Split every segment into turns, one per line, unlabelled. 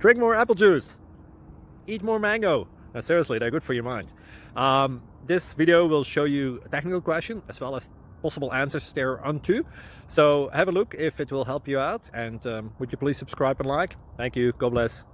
Drink more apple juice. Eat more mango. Now, seriously, they're good for your mind. This video will show you a technical question as well as possible answers thereunto. So have a look if it will help you out, and would you please subscribe and like? Thank you. God bless.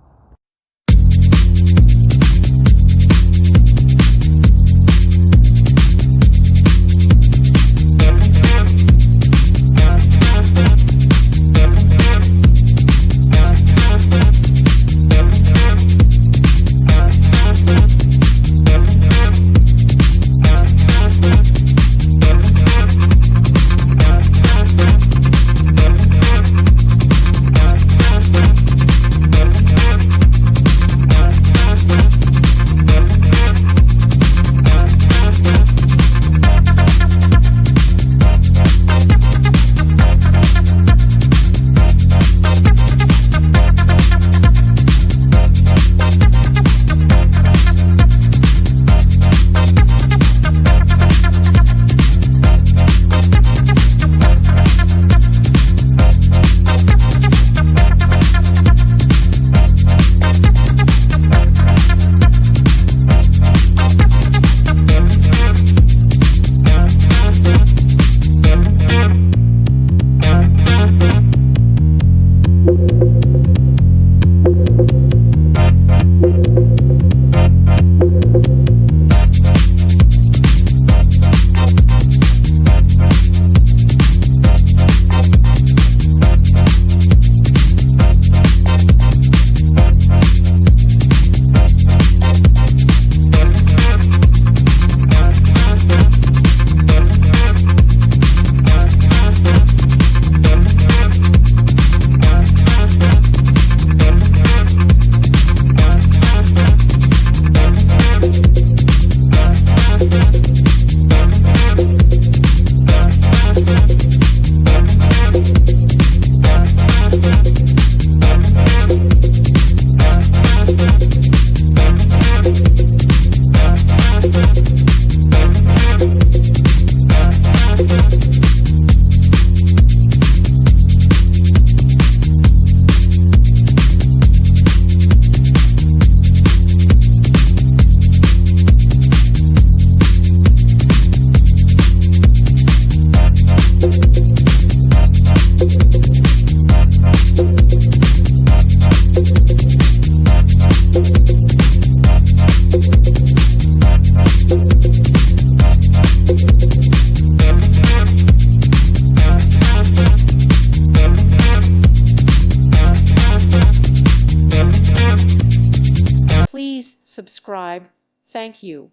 Please subscribe. Thank you.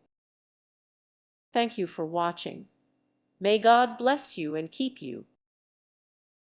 Thank you for watching. May God bless you and keep you.